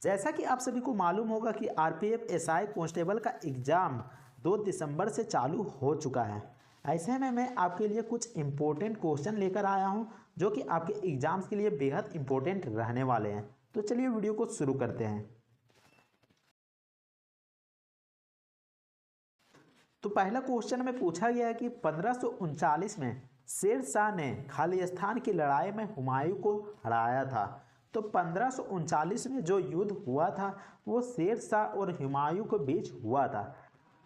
जैसा कि आप सभी को मालूम होगा कि आरपीएफ एसआई कांस्टेबल का एग्ज़ाम 2 दिसंबर से चालू हो चुका है। ऐसे में मैं आपके लिए कुछ इम्पोर्टेंट क्वेश्चन लेकर आया हूं जो कि आपके एग्ज़ाम्स के लिए बेहद इम्पोर्टेंट रहने वाले हैं। तो चलिए वीडियो को शुरू करते हैं। तो पहला क्वेश्चन में पूछा गया है कि 1539 में शेर शाह ने खालिस्तान की लड़ाई में हुमायूं को हराया था। तो 1539 में जो युद्ध हुआ था वो शेर शाह और हुमायूं के बीच हुआ था।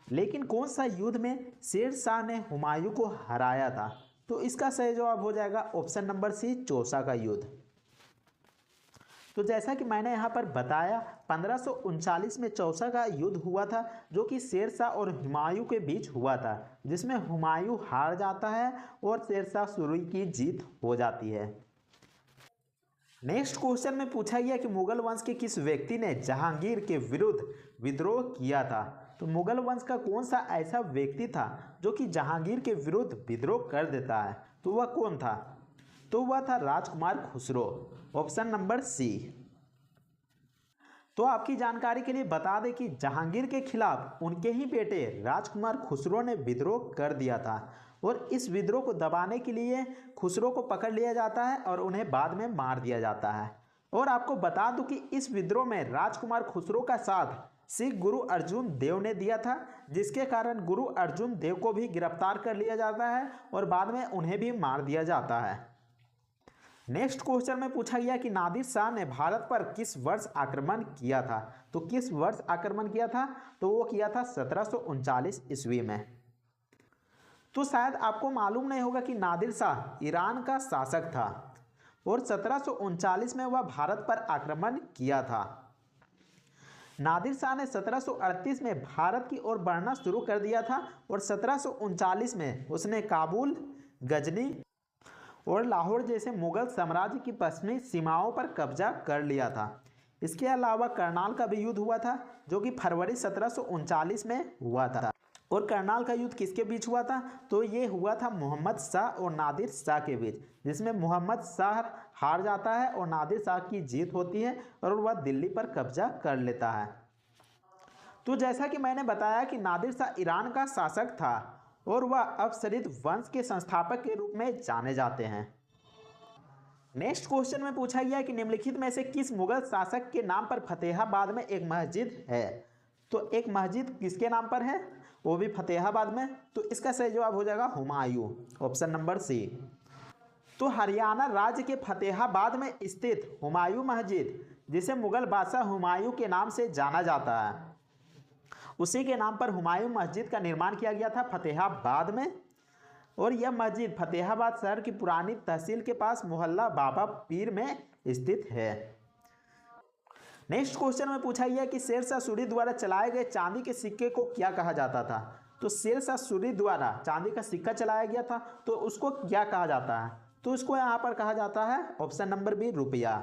लेकिन कौन सा युद्ध में शेर शाह ने हुमायूं को हराया था? तो इसका सही जवाब हो जाएगा ऑप्शन नंबर सी, चौसा का युद्ध। तो जैसा कि मैंने यहाँ पर बताया 1539 में चौसा का युद्ध हुआ था जो कि शेर शाह और हुमायूं के बीच हुआ था, जिसमें हुमायूं हार जाता है और शेर शाह सूरी की जीत हो जाती है। नेक्स्ट क्वेश्चन में पूछा गया कि मुगल वंश के किस व्यक्ति ने जहांगीर के विरुद्ध विद्रोह किया था? तो मुगल वंश का कौन सा ऐसा व्यक्ति था जो कि जहांगीर के विरुद्ध विद्रोह कर देता है? तो वह कौन था? तो वह था राजकुमार खुसरो, ऑप्शन नंबर सी। तो आपकी जानकारी के लिए बता दें कि जहांगीर के खिलाफ उनके ही बेटे राजकुमार खुसरो ने विद्रोह कर दिया था और इस विद्रोह को दबाने के लिए खुसरो को पकड़ लिया जाता है और उन्हें बाद में मार दिया जाता है। और आपको बता दूं कि इस विद्रोह में राजकुमार खुसरो का साथ सिख गुरु अर्जुन देव ने दिया था, जिसके कारण गुरु अर्जुन देव को भी गिरफ्तार कर लिया जाता है और बाद में उन्हें भी मार दिया जाता है। नेक्स्ट क्वेश्चन में पूछा गया कि नादिर शाह ने भारत पर किस वर्ष आक्रमण किया था? तो किस वर्ष आक्रमण किया था? तो वो किया था 1739 ईस्वी में। तो शायद आपको मालूम नहीं होगा कि नादिर शाह ईरान का शासक था और 1739 में वह भारत पर आक्रमण किया था। नादिर शाह ने 1738 में भारत की ओर बढ़ना शुरू कर दिया था और 1739 में उसने काबुल, गजनी और लाहौर जैसे मुगल साम्राज्य की पश्चिमी सीमाओं पर कब्जा कर लिया था। इसके अलावा करनाल का भी युद्ध हुआ था जो कि फरवरी 1739 में हुआ था। और करनाल का युद्ध किसके बीच हुआ था? तो ये हुआ था मोहम्मद शाह और नादिर शाह के बीच, जिसमें मोहम्मद शाह हार जाता है और नादिर शाह की जीत होती है और वह दिल्ली पर कब्जा कर लेता है। तो जैसा कि मैंने बताया कि नादिर शाह ईरान का शासक था और वह अफसरीद वंश के संस्थापक के रूप में जाने जाते हैं। नेक्स्ट क्वेश्चन में पूछा गया कि निम्नलिखित में से किस मुगल शासक के नाम पर फतेहाबाद में एक मस्जिद है? तो एक मस्जिद किसके नाम पर है? वो भी फतेहाबाद में। तो इसका सही जवाब हो जाएगा हुमायूं, ऑप्शन नंबर सी। तो हरियाणा राज्य के फतेहाबाद में स्थित हुमायूं मस्जिद, जिसे मुगल बादशाह हुमायूं के नाम से जाना जाता है, उसी के नाम पर हुमायूं मस्जिद का निर्माण किया गया था फतेहाबाद में। और यह मस्जिद फतेहाबाद शहर की पुरानी तहसील के पास मोहल्ला बाबा पीर में स्थित है। नेक्स्ट क्वेश्चन में पूछा गया कि शेर शाह सूरी द्वारा चलाए गए चांदी के सिक्के को क्या कहा जाता था? तो शेर शाह सूरी द्वारा चांदी का सिक्का चलाया गया था तो उसको क्या कहा जाता है? तो इसको यहाँ पर कहा जाता है ऑप्शन नंबर बी, रुपया।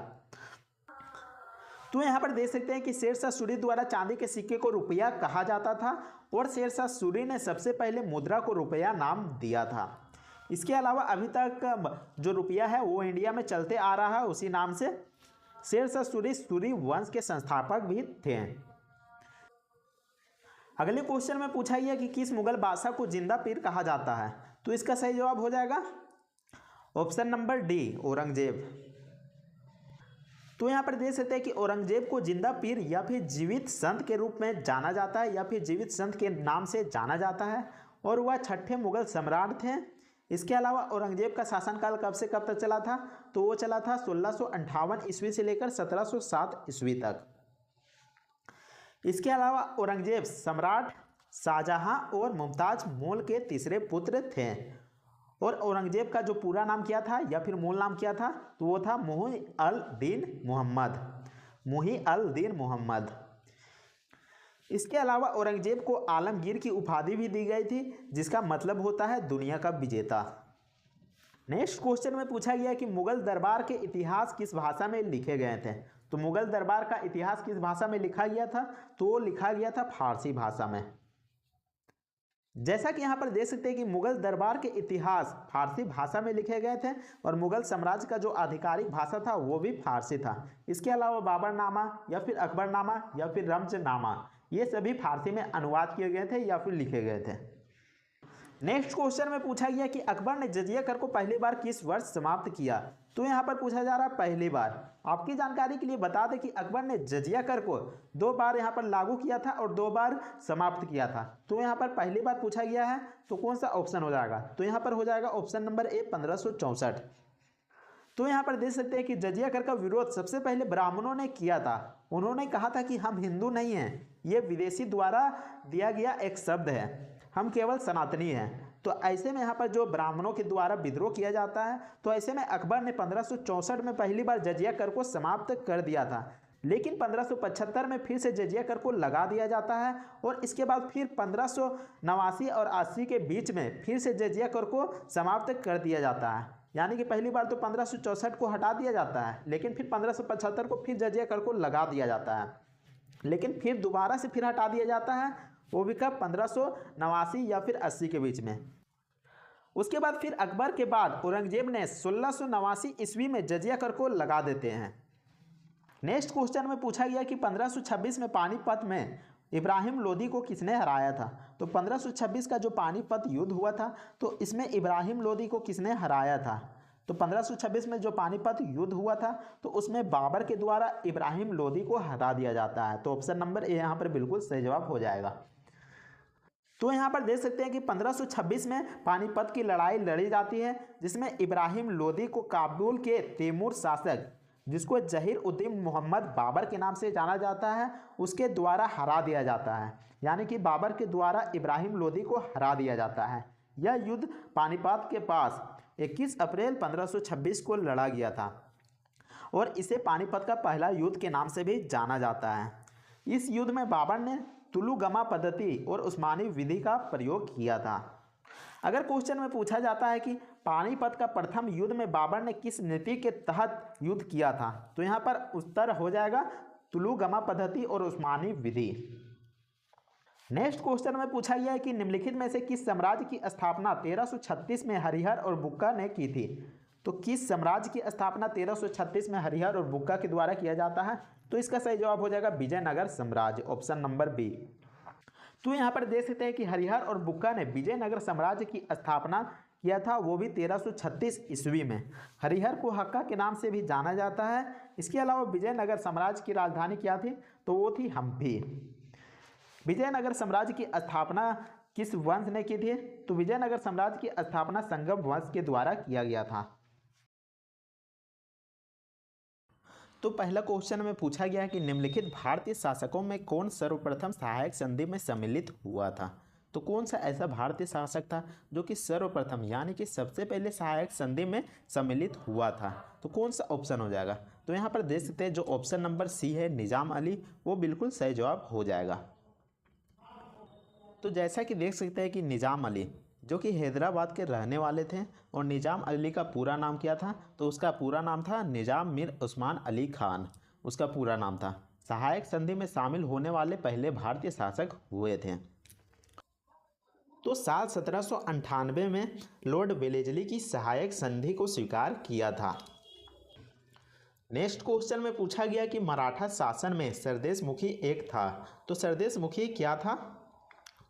तो यहाँ पर देख सकते हैं कि शेर शाह सूरी द्वारा चांदी के सिक्के को रुपया कहा जाता था और शेर शाह सूरी ने सबसे पहले मुद्रा को रुपया नाम दिया था। इसके अलावा अभी तक जो रुपया है वो इंडिया में चलते आ रहा है उसी नाम से। शेर शाह सूरी सूरी वंश के संस्थापक भी थे। अगले क्वेश्चन में पूछा गया कि किस मुगल बादशाह को जिंदा पीर कहा जाता है? तो इसका सही जवाब हो जाएगा ऑप्शन नंबर डी, औरंगजेब। तो यहाँ पर देख सकते हैं कि औरंगजेब को जिंदा पीर या फिर जीवित संत के रूप में जाना जाता है या फिर जीवित संत के नाम से जाना जाता है और वह छठे मुगल सम्राट थे। इसके अलावा औरंगजेब का शासनकाल कब से कब तक चला था? तो वो चला था 1658 ईस्वी से लेकर 1707 ईस्वी तक। इसके अलावा औरंगजेब सम्राट शाहजहां और मुमताज महल के तीसरे पुत्र थे और औरंगजेब का जो पूरा नाम क्या था या फिर मूल नाम क्या था? तो वो था मुही अल दीन मोहम्मद, मुही अल दीन मोहम्मद। इसके अलावा औरंगजेब को आलमगीर की उपाधि भी दी गई थी, जिसका मतलब होता है दुनिया का विजेता। नेक्स्ट क्वेश्चन में पूछा गया कि मुगल दरबार के इतिहास किस भाषा में लिखे गए थे? तो मुगल दरबार का इतिहास किस भाषा में लिखा गया था? तो वो लिखा गया था फारसी भाषा में। जैसा कि यहाँ पर देख सकते हैं कि मुगल दरबार के इतिहास फारसी भाषा में लिखे गए थे और मुगल साम्राज्य का जो आधिकारिक भाषा था वो भी फारसी था। इसके अलावा बाबरनामा या फिर अकबरनामा या फिर रमजनामा ये सभी फारसी में अनुवाद किए गए थे या फिर लिखे गए थे। नेक्स्ट क्वेश्चन में पूछा गया कि अकबर ने जजिया कर को पहली बार किस वर्ष समाप्त किया। तो यहाँ पर पूछा जा रहा है पहली बार। आपकी जानकारी के लिए बता दें कि अकबर ने जजिया कर को 2 बार यहाँ पर लागू किया था और 2 बार समाप्त किया था। तो यहाँ पर पहली बार पूछा गया है तो कौन सा ऑप्शन हो जाएगा? तो यहाँ पर हो जाएगा ऑप्शन नंबर ए 1564। तो यहाँ पर देख सकते हैं कि जजिया कर का विरोध सबसे पहले ब्राह्मणों ने किया था। उन्होंने कहा था कि हम हिंदू नहीं हैं, ये विदेशी द्वारा दिया गया एक शब्द है, हम केवल सनातनी हैं। तो ऐसे में यहाँ पर जो ब्राह्मणों के द्वारा विद्रोह किया जाता है, तो ऐसे में अकबर ने 1564 में पहली बार जजिया कर को समाप्त कर दिया था। लेकिन 1575 में फिर से जजिया कर को लगा दिया जाता है और इसके बाद फिर 1589 और 80 के बीच में फिर से जजिया कर को समाप्त कर दिया जाता है। यानी कि पहली बार तो 1564 को हटा दिया जाता है, लेकिन फिर 1575 को फिर जजिया कर को लगा दिया जाता है, लेकिन फिर दोबारा से फिर हटा दिया जाता है, वो भी कब? 1589 या फिर 80 के बीच में। उसके बाद फिर अकबर के बाद औरंगजेब ने 1689 ईस्वी में जजिया कर को लगा देते हैं। नेक्स्ट क्वेश्चन में पूछा गया कि 1526 में पानीपत में इब्राहिम लोदी को किसने हराया था। तो 1526 का जो पानीपत युद्ध हुआ था तो इसमें इब्राहिम लोदी को किसने हराया था। तो 1526 में जो पानीपत युद्ध हुआ था तो उसमें बाबर के द्वारा इब्राहिम लोदी को हरा दिया जाता है। तो ऑप्शन नंबर ए यहाँ पर बिल्कुल सही जवाब हो जाएगा। तो यहाँ पर देख सकते हैं कि 1526 में पानीपत की लड़ाई लड़ी जाती है, जिसमें इब्राहिम लोदी को काबुल के तैमूर शासक, जिसको जहीर उद्दीन मोहम्मद बाबर के नाम से जाना जाता है, उसके द्वारा हरा दिया जाता है। यानी कि बाबर के द्वारा इब्राहिम लोदी को हरा दिया जाता है। यह युद्ध पानीपत के पास 21 अप्रैल 1526 को लड़ा गया था और इसे पानीपत का पहला युद्ध के नाम से भी जाना जाता है। इस युद्ध में बाबर ने तुलुगमा पद्धति और उस्मानी विधि का प्रयोग किया था। अगर क्वेश्चन में पूछा जाता है कि पानीपत का प्रथम युद्ध में बाबर ने किस नीति के तहत युद्ध किया था, तो यहाँ पर उत्तर हो जाएगा तुलुगमा पद्धति और उस्मानी विधि। नेक्स्ट क्वेश्चन में पूछा गया है कि निम्नलिखित में से किस साम्राज्य की स्थापना 1336 में हरिहर और बुक्का ने की थी। तो किस साम्राज्य की स्थापना 1336 में हरिहर और बुक्का के द्वारा किया जाता है। तो इसका सही जवाब हो जाएगा विजयनगर साम्राज्य, ऑप्शन नंबर बी। तो यहाँ पर देख सकते हैं कि हरिहर और बुक्का ने विजयनगर साम्राज्य की स्थापना किया था, वो भी 1336 ईस्वी में। हरिहर को हक्का के नाम से भी जाना जाता है। इसके अलावा विजयनगर साम्राज्य की राजधानी क्या थी, तो वो थी हम्पी। विजयनगर साम्राज्य की स्थापना किस वंश ने की थी, तो विजयनगर साम्राज्य की स्थापना संगम वंश के द्वारा किया गया था। तो पहला क्वेश्चन में पूछा गया है कि निम्नलिखित भारतीय शासकों में कौन सर्वप्रथम सहायक संधि में सम्मिलित हुआ था। तो कौन सा ऐसा भारतीय शासक था जो कि सर्वप्रथम यानी कि सबसे पहले सहायक संधि में सम्मिलित हुआ था। तो कौन सा ऑप्शन हो जाएगा। तो यहाँ पर देख सकते हैं जो ऑप्शन नंबर सी है निजाम अली, वो बिल्कुल सही जवाब हो जाएगा। तो जैसा कि देख सकते हैं कि निजाम अली जो कि हैदराबाद के रहने वाले थे और निजाम अली का पूरा नाम क्या था, तो उसका पूरा नाम था निजाम मीर उस्मान अली खान, उसका पूरा नाम था। सहायक संधि में शामिल होने वाले पहले भारतीय शासक हुए थे। तो साल 1798 में लॉर्ड वेलेस्ली की सहायक संधि को स्वीकार किया था। नेक्स्ट क्वेश्चन में पूछा गया कि मराठा शासन में सरदेशमुखी एक था। तो सरदेशमुखी क्या था,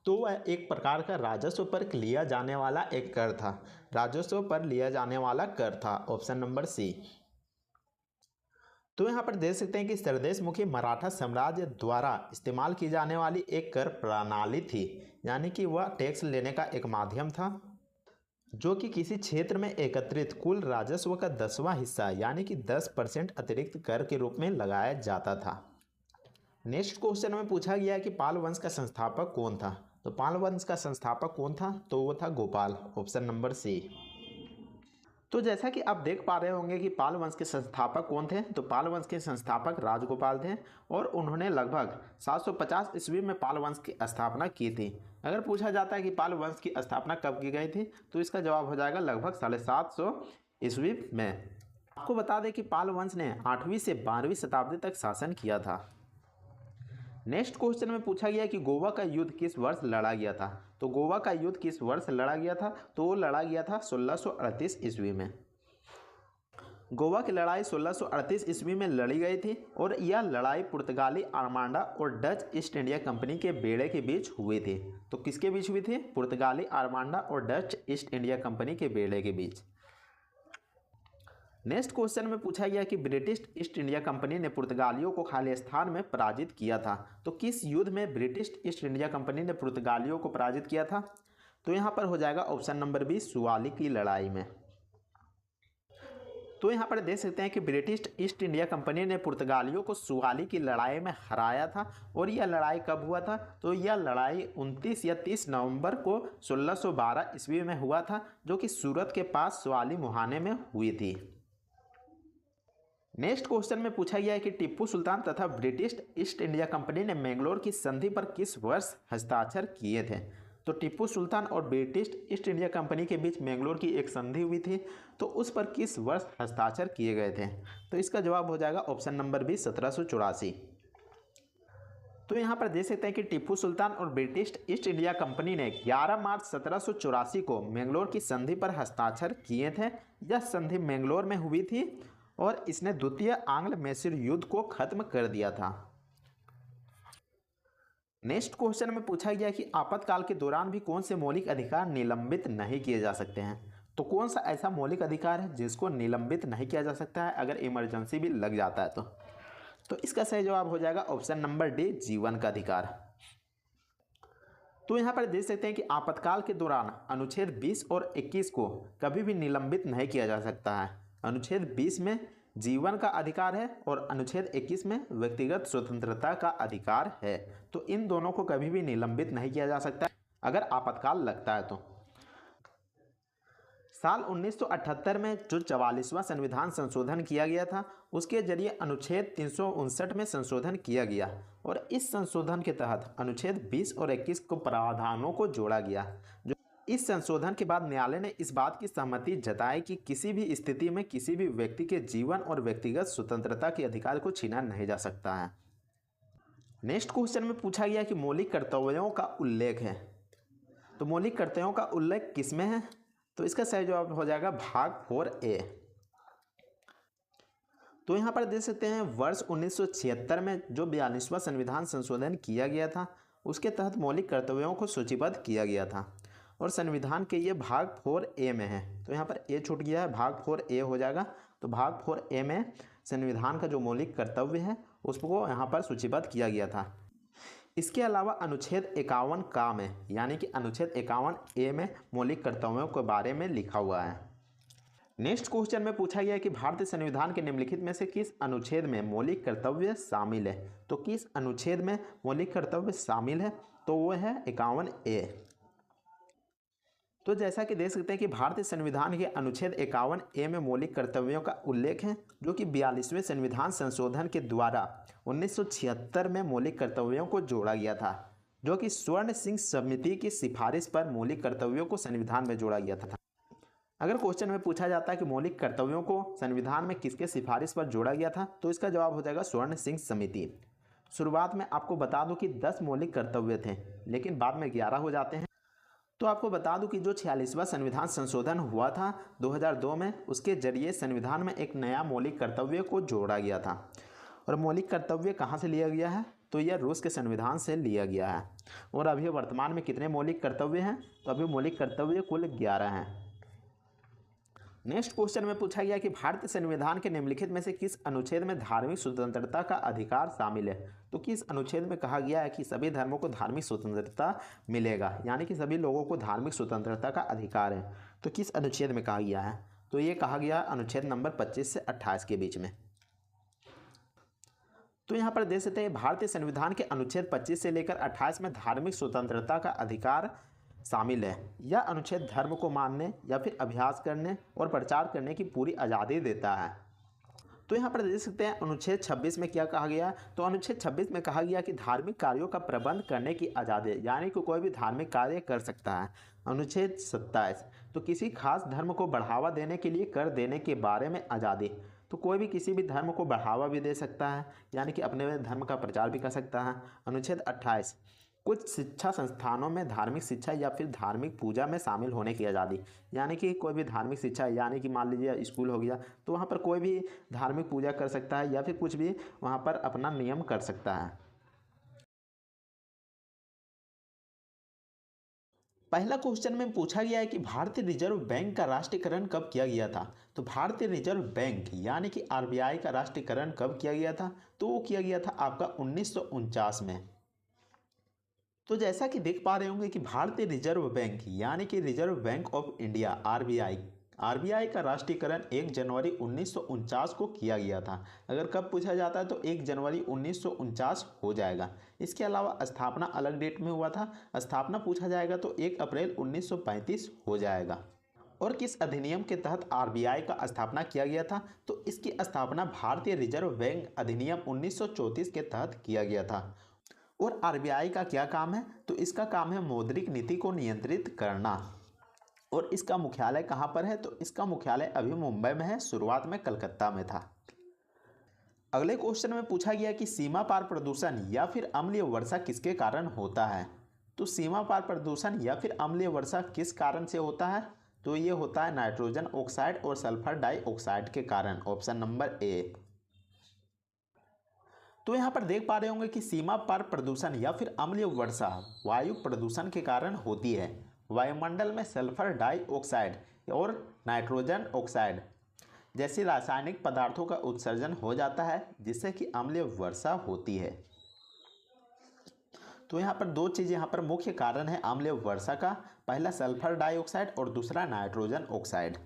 तो वह एक प्रकार का राजस्व पर लिया जाने वाला एक कर था। राजस्व पर लिया जाने वाला कर था, ऑप्शन नंबर सी। तो यहाँ पर देख सकते हैं कि सरदेशमुखी मराठा साम्राज्य द्वारा इस्तेमाल की जाने वाली एक कर प्रणाली थी, यानी कि वह टैक्स लेने का एक माध्यम था जो कि किसी क्षेत्र में एकत्रित कुल राजस्व का 10वां हिस्सा यानी कि 10% अतिरिक्त कर के रूप में लगाया जाता था। नेक्स्ट क्वेश्चन में पूछा गया कि पाल वंश का संस्थापक कौन था। तो पाल वंश का संस्थापक कौन था, तो वो था गोपाल, ऑप्शन नंबर सी। तो जैसा कि आप देख पा रहे होंगे कि पाल वंश के संस्थापक कौन थे, तो पाल वंश के संस्थापक राजगोपाल थे और उन्होंने लगभग 750 ईस्वी में पाल वंश की स्थापना की थी। अगर पूछा जाता है कि पाल वंश की स्थापना कब की गई थी, तो इसका जवाब हो जाएगा लगभग 750 ईस्वी में। आपको बता दें कि पाल वंश ने 8वीं से 12वीं शताब्दी तक शासन किया था। नेक्स्ट क्वेश्चन में पूछा गया कि गोवा का युद्ध किस वर्ष लड़ा गया था। तो गोवा का युद्ध किस वर्ष लड़ा गया था, तो वो लड़ा गया था 1638 ईस्वी में। गोवा की लड़ाई 1638 ईस्वी में लड़ी गई थी और यह लड़ाई पुर्तगाली आर्मांडा और डच ईस्ट इंडिया कंपनी के बेड़े के बीच हुई थी। तो किसके बीच हुई थी? पुर्तगाली आर्मांडा और डच ईस्ट इंडिया कंपनी के बेड़े के बीच। नेक्स्ट क्वेश्चन में पूछा गया कि ब्रिटिश ईस्ट इंडिया कंपनी ने पुर्तगालियों को खालिस्तान में पराजित किया था। तो किस युद्ध में ब्रिटिश ईस्ट इंडिया कंपनी ने पुर्तगालियों को पराजित किया था? तो यहाँ पर हो जाएगा ऑप्शन नंबर बी, सुवाली की लड़ाई में। तो यहाँ पर देख सकते हैं कि ब्रिटिश ईस्ट इंडिया कंपनी ने पुर्तगालियों को सुवाली की लड़ाई में हराया था। और यह लड़ाई कब हुआ था? तो यह लड़ाई 29 या 30 नवंबर को 1612 ईस्वी में हुआ था, जो कि सूरत के पास सुवाली मुहाने में हुई थी। नेक्स्ट क्वेश्चन में पूछा गया है कि टीपू सुल्तान तथा ब्रिटिश ईस्ट इंडिया कंपनी ने मैंगलोर की संधि पर किस वर्ष हस्ताक्षर किए थे। तो टीपू सुल्तान और ब्रिटिश ईस्ट इंडिया कंपनी के बीच मैंगलोर की एक संधि हुई थी, तो उस पर किस वर्ष हस्ताक्षर किए गए थे? तो इसका जवाब हो जाएगा ऑप्शन नंबर बी, 1784। तो यहाँ पर देख सकते हैं कि टीपू सुल्तान और ब्रिटिश ईस्ट इंडिया कंपनी ने 11 मार्च 1784 को मैंगलोर की संधि पर हस्ताक्षर किए थे। यह संधि मैंगलोर में हुई थी और इसने द्वितीय आंग्ल मैसूर युद्ध को खत्म कर दिया था। नेक्स्ट क्वेश्चन में पूछा गया कि आपातकाल के दौरान भी कौन से मौलिक अधिकार निलंबित नहीं किए जा सकते हैं। तो कौन सा ऐसा मौलिक अधिकार है जिसको निलंबित नहीं किया जा सकता है अगर इमरजेंसी भी लग जाता है? तो इसका सही जवाब हो जाएगा ऑप्शन नंबर डी, जीवन का अधिकार। तो यहाँ पर देख सकते हैं कि आपातकाल के दौरान अनुच्छेद 20 और 21 को कभी भी निलंबित नहीं किया जा सकता है। अनुच्छेद 20 में जीवन का अधिकार है और अनुच्छेद 21 में व्यक्तिगत स्वतंत्रता का अधिकार है। तो इन दोनों को कभी भी निलंबित नहीं किया जा सकता अगर आपातकाल लगता है। तो साल 1978 में जो 44वां संविधान संशोधन किया गया था, उसके जरिए अनुच्छेद 359 में संशोधन किया गया और इस संशोधन के तहत अनुच्छेद 20 और 21 को प्रावधानों को जोड़ा गया। इस संशोधन के बाद न्यायालय ने इस बात की सहमति जताई कि किसी भी स्थिति में किसी भी व्यक्ति के जीवन और व्यक्तिगत स्वतंत्रता के अधिकार को छीना नहीं जा सकता है। नेक्स्ट क्वेश्चन में पूछा गया कि मौलिक कर्तव्यों का उल्लेख है। तो मौलिक कर्तव्यों का उल्लेख किसमें है? तो इसका सही जवाब हो जाएगा भाग 4A। तो यहाँ पर देख सकते हैं वर्ष 1976 में जो 42वां संविधान संशोधन किया गया था, उसके तहत मौलिक कर्तव्यों को सूचीबद्ध किया गया था और संविधान के ये भाग 4A में है। तो यहाँ पर ए छूट गया है, भाग 4A हो जाएगा। तो भाग 4A में संविधान का जो मौलिक कर्तव्य है उसको यहाँ पर सूचीबद्ध किया गया था। इसके अलावा अनुच्छेद 51 का में, यानी कि अनुच्छेद 51A में मौलिक कर्तव्यों के बारे में लिखा हुआ है। नेक्स्ट क्वेश्चन में पूछा गया कि भारतीय संविधान के निम्नलिखित में से किस अनुच्छेद में मौलिक कर्तव्य शामिल है। तो किस अनुच्छेद में मौलिक कर्तव्य शामिल है? तो वो है 51A। तो जैसा कि देख सकते हैं कि भारतीय संविधान के अनुच्छेद 51A में मौलिक कर्तव्यों का उल्लेख है, जो कि 42वें संविधान संशोधन के द्वारा 1976 में मौलिक कर्तव्यों को जोड़ा गया था, जो कि स्वर्ण सिंह समिति की सिफारिश पर मौलिक कर्तव्यों को संविधान में जोड़ा गया था। अगर क्वेश्चन में पूछा जाता है कि मौलिक कर्तव्यों को संविधान में किसके सिफारिश पर जोड़ा गया था, तो इसका जवाब हो जाएगा स्वर्ण सिंह समिति। शुरुआत में आपको बता दूं कि 10 मौलिक कर्तव्य थे, लेकिन बाद में 11 हो जाते हैं। तो आपको बता दूं कि जो 46वां संविधान संशोधन हुआ था 2002 में, उसके जरिए संविधान में एक नया मौलिक कर्तव्य को जोड़ा गया था। और मौलिक कर्तव्य कहाँ से लिया गया है? तो यह रूस के संविधान से लिया गया है। और अभी वर्तमान में कितने मौलिक कर्तव्य हैं? तो अभी मौलिक कर्तव्य कुल 11 हैं। नेक्स्ट क्वेश्चन में पूछा गया कि भारतीय संविधान के निम्नलिखित में से किस अनुच्छेद में धार्मिक स्वतंत्रता का अधिकार शामिल है। तो किस अनुच्छेद में कहा गया है कि सभी धर्मों को धार्मिक स्वतंत्रता मिलेगा, यानी कि सभी लोगों को धार्मिक स्वतंत्रता का अधिकार है। तो किस अनुच्छेद में कहा गया है? तो ये कहा गया अनुच्छेद नंबर 25 से 28 के बीच में। तो यहाँ पर देख सकते हैं भारतीय संविधान के अनुच्छेद 25 से लेकर 28 में धार्मिक स्वतंत्रता का अधिकार शामिल है। यह अनुच्छेद धर्म को मानने या फिर अभ्यास करने और प्रचार करने की पूरी आज़ादी देता है। तो यहाँ पर देख सकते हैं अनुच्छेद 26 में क्या कहा गया? तो अनुच्छेद 26 में कहा गया कि धार्मिक कार्यों का प्रबंध करने की आज़ादी, यानी कि कोई भी धार्मिक कार्य कर सकता है। अनुच्छेद 27 तो किसी खास धर्म को बढ़ावा देने के लिए कर देने के बारे में आज़ादी। तो कोई भी किसी भी धर्म को बढ़ावा भी दे सकता है, यानी कि अपने धर्म का प्रचार भी कर सकता है। अनुच्छेद 28, कुछ शिक्षा संस्थानों में धार्मिक शिक्षा या फिर धार्मिक पूजा में शामिल होने की आज़ादी, यानी कि कोई भी धार्मिक शिक्षा, यानी कि मान लीजिए स्कूल हो गया, तो वहाँ पर कोई भी धार्मिक पूजा कर सकता है या फिर कुछ भी वहाँ पर अपना नियम कर सकता है। पहला क्वेश्चन में पूछा गया है कि भारतीय रिजर्व बैंक का राष्ट्रीयकरण कब किया गया था। तो भारतीय रिजर्व बैंक यानी कि आरबीआई का राष्ट्रीयकरण कब किया गया था, तो वो किया गया था आपका 1949 में। तो जैसा कि देख पा रहे होंगे कि भारतीय रिजर्व बैंक यानी कि reserve bank of India RBI, RBI का राष्ट्रीयकरण 1 जनवरी 1949 को किया गया था। अगर कब पूछा जाता है तो 1 जनवरी 1949 हो जाएगा। इसके अलावा स्थापना अलग डेट में हुआ था, स्थापना पूछा जाएगा तो 1 अप्रैल 1935 हो जाएगा। और किस अधिनियम के तहत आरबीआई का स्थापना किया गया था, तो इसकी स्थापना भारतीय रिजर्व बैंक अधिनियम 1934 के तहत किया गया था। और आरबीआई का क्या काम है, तो इसका काम है मौद्रिक नीति को नियंत्रित करना। और इसका मुख्यालय कहाँ पर है, तो इसका मुख्यालय अभी मुंबई में है, शुरुआत में कलकत्ता में था। अगले क्वेश्चन में पूछा गया कि सीमा पार प्रदूषण या फिर अम्लीय वर्षा किसके कारण होता है। तो सीमा पार प्रदूषण या फिर अम्लीय वर्षा किस कारण से होता है, तो ये होता है नाइट्रोजन ऑक्साइड और सल्फर डाइऑक्साइड के कारण, ऑप्शन नंबर ए। तो यहाँ पर देख पा रहे होंगे कि सीमा पार प्रदूषण या फिर अम्लीय वर्षा वायु प्रदूषण के कारण होती है। वायुमंडल में सल्फर डाइऑक्साइड और नाइट्रोजन ऑक्साइड जैसे रासायनिक पदार्थों का उत्सर्जन हो जाता है, जिससे कि अम्लीय वर्षा होती है। तो यहाँ पर दो चीज़ यहाँ पर मुख्य कारण है अम्लीय वर्षा का, पहला सल्फर डाइऑक्साइड और दूसरा नाइट्रोजन ऑक्साइड।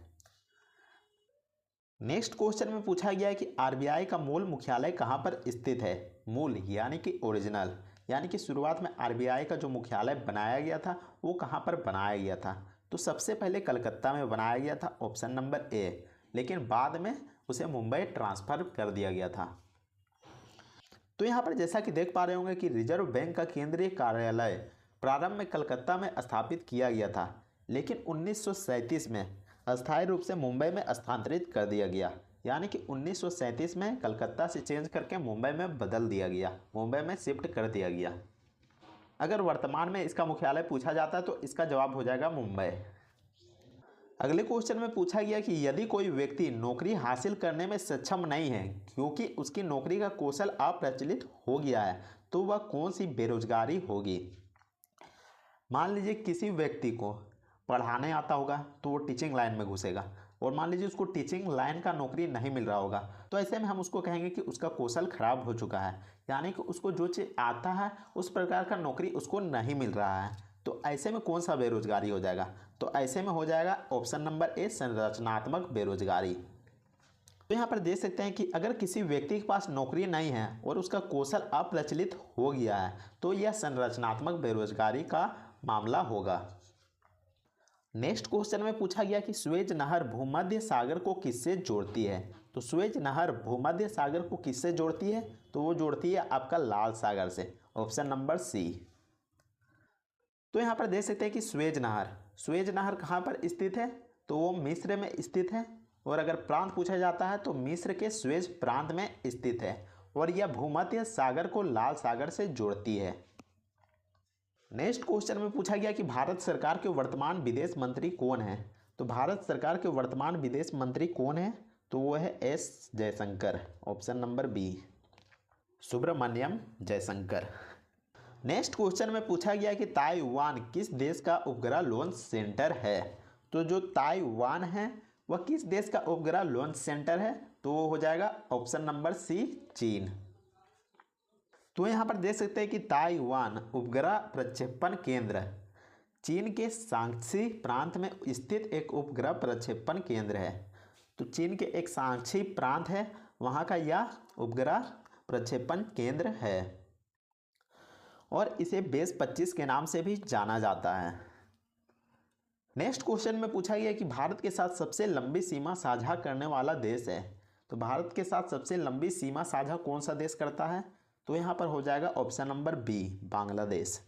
नेक्स्ट क्वेश्चन में पूछा गया है कि आरबीआई का मूल मुख्यालय कहाँ पर स्थित है। मूल यानी कि ओरिजिनल, यानी कि शुरुआत में आरबीआई का जो मुख्यालय बनाया गया था वो कहाँ पर बनाया गया था, तो सबसे पहले कलकत्ता में बनाया गया था, ऑप्शन नंबर ए। लेकिन बाद में उसे मुंबई ट्रांसफ़र कर दिया गया था। तो यहाँ पर जैसा कि देख पा रहे होंगे कि रिजर्व बैंक का केंद्रीय कार्यालय प्रारंभ में कलकत्ता में स्थापित किया गया था, लेकिन 1937 में अस्थायी रूप से मुंबई में स्थानांतरित कर दिया गया, यानी कि 1937 में कलकत्ता से चेंज करके मुंबई में बदल दिया गया, मुंबई में शिफ्ट कर दिया गया। अगर वर्तमान में इसका मुख्यालय पूछा जाता है तो इसका जवाब हो जाएगा मुंबई। अगले क्वेश्चन में पूछा गया कि यदि कोई व्यक्ति नौकरी हासिल करने में सक्षम नहीं है क्योंकि उसकी नौकरी का कौशल अप्रचलित हो गया है, तो वह कौन सी बेरोजगारी होगी। मान लीजिए किसी व्यक्ति को पढ़ाने आता होगा तो वो टीचिंग लाइन में घुसेगा, और मान लीजिए उसको टीचिंग लाइन का नौकरी नहीं मिल रहा होगा, तो ऐसे में हम उसको कहेंगे कि उसका कौशल खराब हो चुका है, यानी कि उसको जो चीज़ आता है उस प्रकार का नौकरी उसको नहीं मिल रहा है। तो ऐसे में कौन सा बेरोजगारी हो जाएगा, तो ऐसे में हो जाएगा ऑप्शन नंबर ए, संरचनात्मक बेरोजगारी। तो यहाँ पर देख सकते हैं कि अगर किसी व्यक्ति के पास नौकरी नहीं है और उसका कौशल अप्रचलित हो गया है तो यह संरचनात्मक बेरोजगारी का मामला होगा। नेक्स्ट क्वेश्चन में पूछा गया कि स्वेज नहर भूमध्य सागर को किससे जोड़ती है। तो स्वेज नहर भूमध्य सागर को किससे जोड़ती है, तो वो जोड़ती है आपका लाल सागर से, ऑप्शन नंबर सी। तो यहाँ पर देख सकते हैं कि स्वेज नहर कहाँ पर स्थित है, तो वो मिस्र में स्थित है। और अगर प्रांत पूछा जाता है तो मिस्र के स्वेज प्रांत में स्थित है, और यह भूमध्य सागर को लाल सागर से जोड़ती है। नेक्स्ट क्वेश्चन में पूछा गया कि भारत सरकार के वर्तमान विदेश मंत्री कौन है। तो भारत सरकार के वर्तमान विदेश मंत्री कौन है, तो वो है S Jaishankar, option number B, Subrahmanyam Jaishankar. Next question में पूछा गया कि ताइवान किस देश का उपग्रह लॉन्च सेंटर है। तो जो ताइवान है वह किस देश का उपग्रह लॉन्च सेंटर है, तो वो हो जाएगा ऑप्शन नंबर सी, चीन। तो यहाँ पर देख सकते हैं कि ताइवान उपग्रह प्रक्षेपण केंद्र चीन के शांक्सी प्रांत में स्थित एक उपग्रह प्रक्षेपण केंद्र है। तो चीन के एक शांक्सी प्रांत है, वहाँ का यह उपग्रह प्रक्षेपण केंद्र है, और इसे बेस 25 के नाम से भी जाना जाता है। नेक्स्ट क्वेश्चन में पूछा गया कि भारत के साथ सबसे लंबी सीमा साझा करने वाला देश है। तो भारत के साथ सबसे लंबी सीमा साझा कौन सा देश करता है, तो यहाँ पर हो जाएगा ऑप्शन नंबर बी, बांग्लादेश।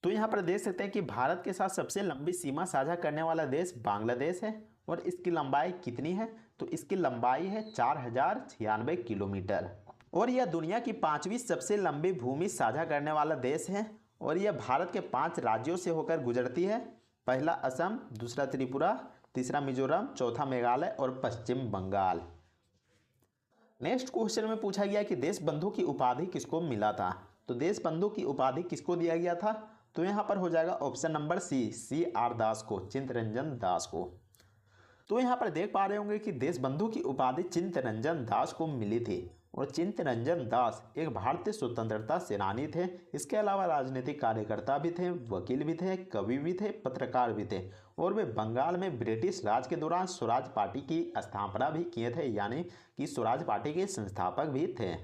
तो यहाँ पर देख सकते हैं कि भारत के साथ सबसे लंबी सीमा साझा करने वाला देश बांग्लादेश है, और इसकी लंबाई कितनी है, तो इसकी लंबाई है 4096 किलोमीटर और यह दुनिया की 5वीं सबसे लंबी भूमि साझा करने वाला देश है और यह भारत के 5 राज्यों से होकर गुजरती है। पहला असम, दूसरा त्रिपुरा, तीसरा मिजोरम, चौथा मेघालय और पश्चिम बंगाल। नेक्स्ट क्वेश्चन में पूछा गया कि देश बंधु की उपाधि किसको मिला था। तो देश बंधु की उपाधि किसको दिया गया था, तो यहाँ पर हो जाएगा ऑप्शन नंबर सी आर दास को, चित्तरंजन दास को। तो यहाँ पर देख पा रहे होंगे कि देश बंधु की उपाधि चित्तरंजन दास को मिली थी और चित्तरंजन दास एक भारतीय स्वतंत्रता सेनानी थे। इसके अलावा राजनीतिक कार्यकर्ता भी थे, वकील भी थे, कवि भी थे, पत्रकार भी थे और वे बंगाल में ब्रिटिश राज के दौरान स्वराज पार्टी की स्थापना भी किए थे, यानी कि स्वराज पार्टी के संस्थापक भी थे।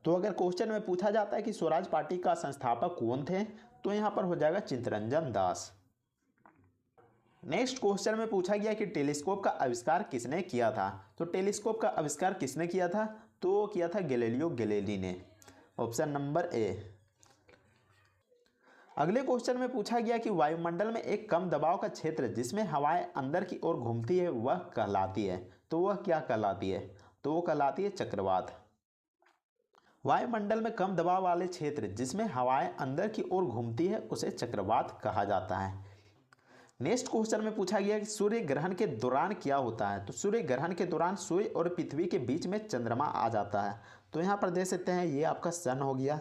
तो अगर क्वेश्चन में पूछा जाता है कि स्वराज पार्टी का संस्थापक कौन थे, तो यहाँ पर हो जाएगा चित्तरंजन दास। नेक्स्ट क्वेश्चन में पूछा गया कि टेलीस्कोप का आविष्कार किसने किया था। तो टेलीस्कोप का आविष्कार किसने किया था, तो किया था गैलीलियो गैलीली ने, ऑप्शन नंबर ए। अगले क्वेश्चन में पूछा गया कि वायुमंडल में एक कम दबाव का क्षेत्र जिसमें हवाएं अंदर की ओर घूमती है वह कहलाती है। तो वह क्या कहलाती है, तो वो कहलाती है चक्रवात। वायुमंडल में कम दबाव वाले क्षेत्र जिसमें हवाएं अंदर की ओर घूमती है उसे चक्रवात कहा जाता है। नेक्स्ट क्वेश्चन में पूछा गया कि सूर्य ग्रहण के दौरान क्या होता है। तो सूर्य ग्रहण के दौरान सूर्य और पृथ्वी के बीच में चंद्रमा आ जाता है। तो यहाँ पर देख सकते हैं ये आपका सन हो गया,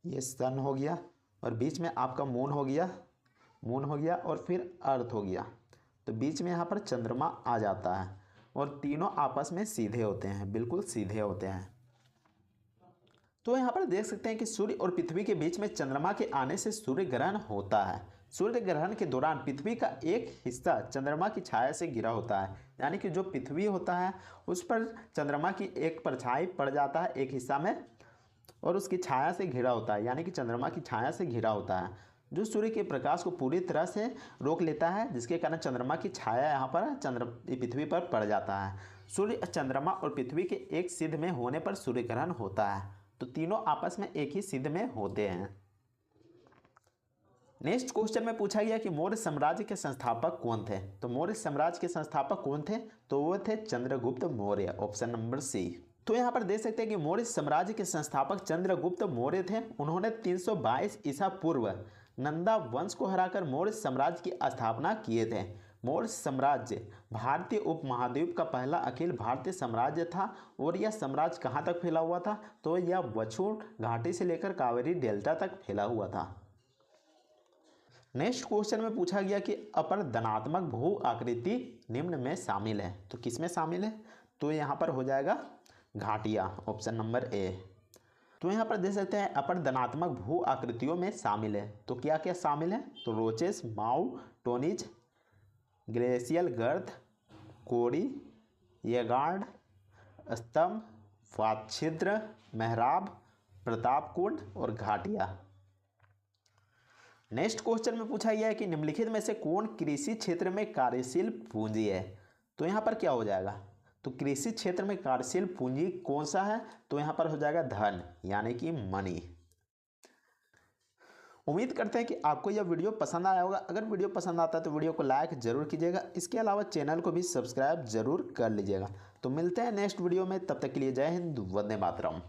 ये सन हो गया और बीच में आपका मून हो गया और फिर अर्थ हो गया। तो बीच में यहाँ पर चंद्रमा आ जाता है और तीनों आपस में सीधे होते हैं, बिल्कुल सीधे होते हैं। तो यहाँ पर देख सकते हैं कि सूर्य और पृथ्वी के बीच में चंद्रमा के आने से सूर्य ग्रहण होता है। सूर्य ग्रहण के दौरान पृथ्वी का एक हिस्सा चंद्रमा की छाया से घिरा होता है, यानी कि जो पृथ्वी होता है उस पर चंद्रमा की एक परछाई पड़ जाता है एक हिस्सा में और उसकी छाया से घिरा होता है, यानी कि चंद्रमा की छाया से घिरा होता है, जो सूर्य के प्रकाश को पूरी तरह से रोक लेता है, जिसके कारण चंद्रमा की छाया यहाँ पर पृथ्वी पर पड़ जाता है। सूर्य, चंद्रमा और पृथ्वी के एक सिद्ध में होने पर सूर्य ग्रहण होता है। तो तीनों आपस में एक ही सिद्ध में होते हैं। नेक्स्ट क्वेश्चन में पूछा गया कि मौर्य साम्राज्य के संस्थापक कौन थे। तो मौर्य साम्राज्य के संस्थापक कौन थे, तो वो थे Chandragupta Maurya, option number C. तो यहाँ पर देख सकते हैं कि मौर्य साम्राज्य के संस्थापक चंद्रगुप्त मौर्य थे। उन्होंने 322 ईसा पूर्व नंदा वंश को हराकर मौर्य साम्राज्य की स्थापना किए थे। मौर्य साम्राज्य भारतीय उपमहाद्वीप का पहला अखिल भारतीय साम्राज्य था और यह साम्राज्य कहाँ तक फैला हुआ था, तो यह वछुड़ घाटी से लेकर कावेरी डेल्टा तक फैला हुआ था। नेक्स्ट क्वेश्चन में पूछा गया कि अपर धनात्मक भू आकृति निम्न में शामिल है। तो किस में शामिल है, तो यहाँ पर हो जाएगा घाटिया, ऑप्शन नंबर ए। तो यहाँ पर देख सकते हैं अपर धनात्मक भू आकृतियों में शामिल है। तो क्या क्या शामिल है, तो रोचेस, माउ, टोनिज, ग्लेशियल गर्त, कोड़ी, येगार्ड, स्तंभ, फाच्छिद्र, मेहराब, प्रतापकुंड और घाटिया। नेक्स्ट क्वेश्चन में पूछा गया है कि निम्नलिखित में से कौन कृषि क्षेत्र में कार्यशील पूंजी है। तो यहाँ पर क्या हो जाएगा, तो कृषि क्षेत्र में कार्यशील पूंजी कौन सा है, तो यहाँ पर हो जाएगा धन, यानी कि मनी। उम्मीद करते हैं कि आपको यह वीडियो पसंद आया होगा। अगर वीडियो पसंद आता है तो वीडियो को लाइक जरूर कीजिएगा। इसके अलावा चैनल को भी सब्सक्राइब जरूर कर लीजिएगा। तो मिलते हैं नेक्स्ट वीडियो में, तब तक के लिए जय हिंद, वंदे मातरम।